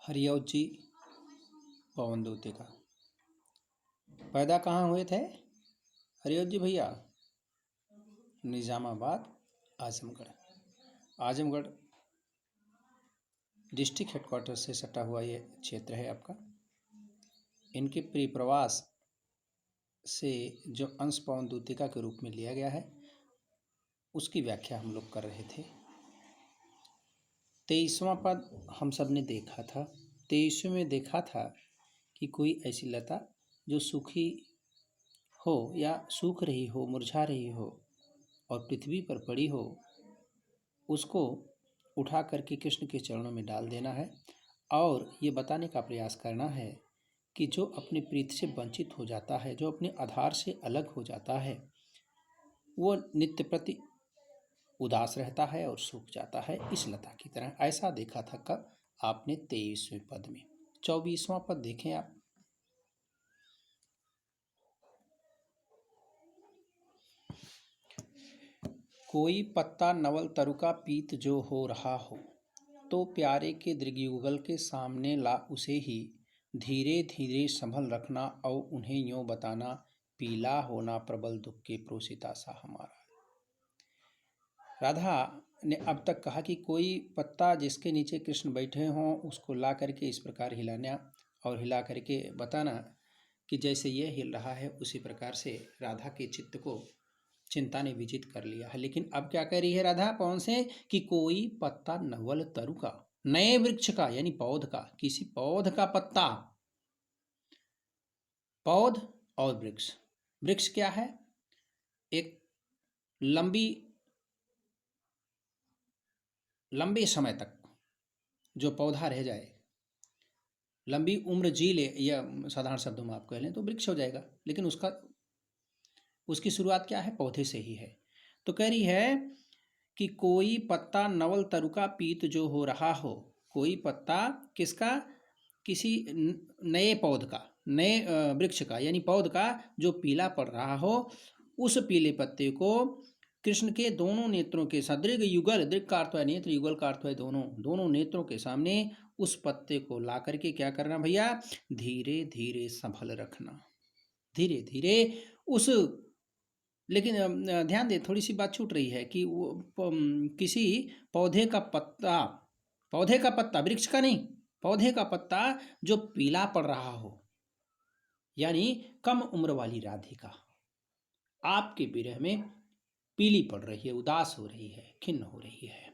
हरिऔध जी पवन दूते का पैदा कहाँ हुए थे हरिऔध जी भैया? निज़ामाबाद आजमगढ़ डिस्ट्रिक्ट हेडक्वार्टर से सटा हुआ ये क्षेत्र है आपका। इनके परिप्रवास से जो अंश पवन दूतिका के रूप में लिया गया है उसकी व्याख्या हम लोग कर रहे थे। 23वां पद हम सब ने देखा था। 23वें में देखा था कि कोई ऐसी लता जो सूखी हो या सूख रही हो, मुरझा रही हो और पृथ्वी पर पड़ी हो, उसको उठा करके कृष्ण के चरणों में डाल देना है और ये बताने का प्रयास करना है कि जो अपने प्रीत से वंचित हो जाता है, जो अपने आधार से अलग हो जाता है, वो नित्य प्रति उदास रहता है और सूख जाता है इस लता की तरह। ऐसा देखा था कब? आपने 23वें पद में। 24वां पद देखें आप। कोई पत्ता नवल तरु का पीत जो हो रहा हो, तो प्यारे के दृग्युगल के सामने ला उसे ही धीरे धीरे संभल रखना और उन्हें यूं बताना, पीला होना प्रबल दुख के प्रोसिता सा हमारा। राधा ने अब तक कहा कि कोई पत्ता जिसके नीचे कृष्ण बैठे हों उसको ला करके इस प्रकार हिलाना और हिला करके बताना कि जैसे ये हिल रहा है उसी प्रकार से राधा के चित्त को चिंता ने विजित कर लिया है। लेकिन अब क्या कह रही है राधा पवन से कि कोई पत्ता नवल तरु का, नए वृक्ष का यानी पौध का, किसी पौध का पत्ता। पौध और वृक्ष, वृक्ष क्या है? एक लंबे समय तक जो पौधा रह जाए, लंबी उम्र जी ले, या साधारण शब्दों में आप कह लें तो वृक्ष हो जाएगा। लेकिन उसकी शुरुआत क्या है? पौधे से ही है। तो कह रही है कि कोई पत्ता नवल तरु का पीत जो हो रहा हो। कोई पत्ता किसका? किसी नए पौध का, नए वृक्ष का यानी पौध का जो पीला पड़ रहा हो, उस पीले पत्ते को कृष्ण के दोनों नेत्रों के साथ, दृग युगल, दृग का अर्थ है नेत्र, युगल का अर्थ है दोनों नेत्रों के सामने उस पत्ते को ला करके क्या करना भैया? धीरे धीरे संभल रखना, धीरे धीरे उस। लेकिन ध्यान दे, थोड़ी सी बात छूट रही है कि वो किसी पौधे का पत्ता, वृक्ष का नहीं, पौधे का पत्ता जो पीला पड़ रहा हो, यानी कम उम्र वाली राधिका आपके विरह में पीली पड़ रही है, उदास हो रही है, खिन्न हो रही है।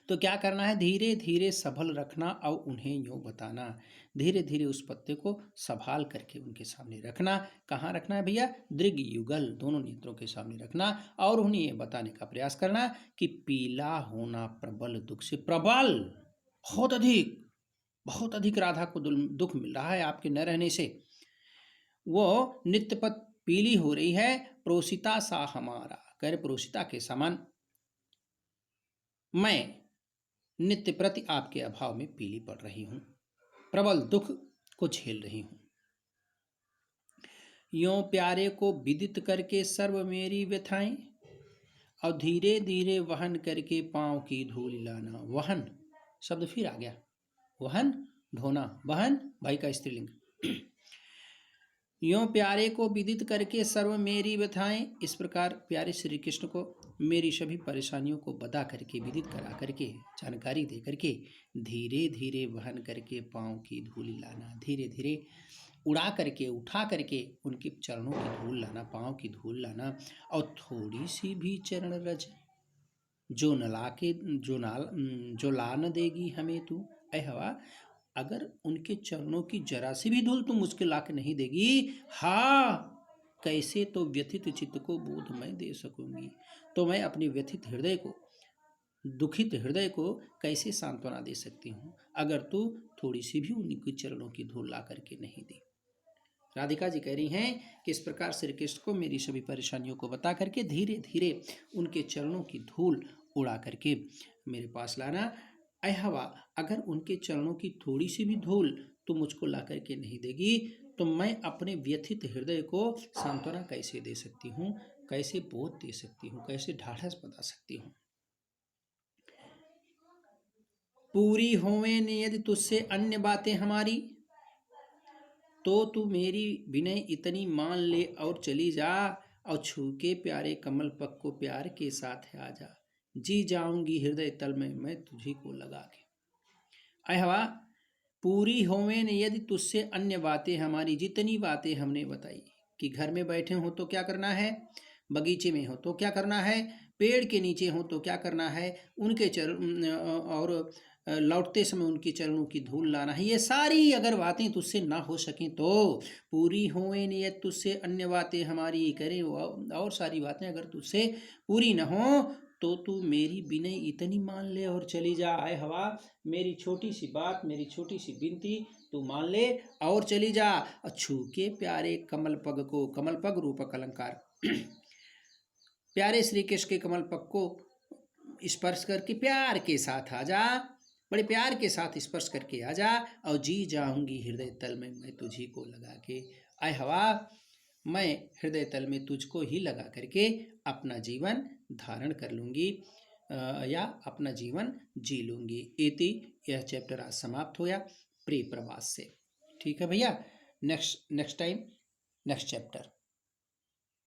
तो क्या करना है? धीरे धीरे संभल रखना और उन्हें यूं बताना। धीरे धीरे उस पत्ते को संभाल करके उनके सामने रखना। कहाँ रखना है भैया? दृग युगल, दोनों नेत्रों के सामने रखना और उन्हें ये बताने का प्रयास करना कि पीला होना प्रबल दुख से, प्रबल, बहुत अधिक राधा को दुख मिल रहा है आपके न रहने से। वो नित्य पत पीली हो रही है, प्रोसिता सा हमारा, कह रहे प्रोसिता के समान मैं नित्य प्रति आपके अभाव में पीली पड़ रही हूं, प्रबल दुख को झेल रही हूं। यों प्यारे को विदित करके सर्व मेरी व्यथाएं और धीरे धीरे वहन करके पांव की धूल लाना। वहन शब्द फिर आ गया, वहन ढोना, वहन भाई का स्त्रीलिंग। यों प्यारे को विदित करके सर्व मेरी व्यथाएं, इस प्रकार प्यारे श्री कृष्ण को मेरी सभी परेशानियों को बता करके, विदित करा करके, जानकारी दे करके धीरे धीरे वहन करके पांव की धूल लाना, धीरे धीरे उड़ा करके, उठा करके उनके चरणों की धूल लाना, पांव की धूल लाना। और थोड़ी सी भी चरण रज जो ला न देगी हमें तू, ऐ हवा, अगर उनके चरणों की जरा सी भी धूल तुम मुझके ला के नहीं देगी, हाँ, कैसे तो व्यथित चित्त को बोध मैं दे सकूंगी। तो मैं अपने व्यथित हृदय को, दुखित हृदय को कैसे सांत्वना दे सकती हूँ अगर तू थोड़ी सी भी उनके चरणों की धूल ला करके नहीं दी। राधिका जी कह रही हैं कि इस प्रकार श्री कृष्ण को मेरी सभी परेशानियों को बता करके धीरे धीरे उनके चरणों की धूल उड़ा करके मेरे पास लाना। ऐ हवा, अगर उनके चरणों की थोड़ी सी भी धूल तुम मुझको ला करके नहीं देगी तो मैं अपने व्यथित हृदय को सांत्वना कैसे दे सकती हूँ, कैसे बोध दे सकती हूँ, कैसे ढाढ़स बता सकती हूँ। पूरी होवे न यदि तुझसे अन्य बातें हमारी, तो तू मेरी विनय इतनी मान ले और चली जा, और छू के प्यारे कमल पग को प्यार के साथ आ जा, जी जाऊंगी हृदय तल में मैं तुझी को लगा के। अय हवा, पूरी होवे न यदि तुझसे अन्य बातें हमारी, जितनी बातें हमने बताई कि घर में बैठे हो तो क्या करना है, बगीचे में हो तो क्या करना है, पेड़ के नीचे हो तो क्या करना है, उनके और लौटते समय उनके चरणों की धूल लाना है, ये सारी अगर बातें तुझसे ना हो सकें तो पूरी होवे न यदि तुझसे अन्य बातें हमारी, करें और सारी बातें अगर तुझसे पूरी न हो तो तू मेरी विनय इतनी मान ले और चली जा। आए हवा, मेरी छोटी सी बात, मेरी छोटी सी विनती तू मान ले और चली जा, और छू के प्यारे कमल पग को, कमल पग रूपक अलंकार प्यारे श्री कृष्ण के कमल पग को स्पर्श करके प्यार के साथ आ जा, बड़े प्यार के साथ स्पर्श करके आ जा, और जी जाऊंगी हृदय तल में मैं तुझी को लगा के। आए हवा, मैं हृदय तल में तुझको ही लगा करके अपना जीवन धारण कर लूँगी या अपना जीवन जी लूँगी। इति यह चैप्टर आज समाप्त हो गया प्रिय प्रवास से। ठीक है भैया, नेक्स्ट टाइम नेक्स्ट चैप्टर।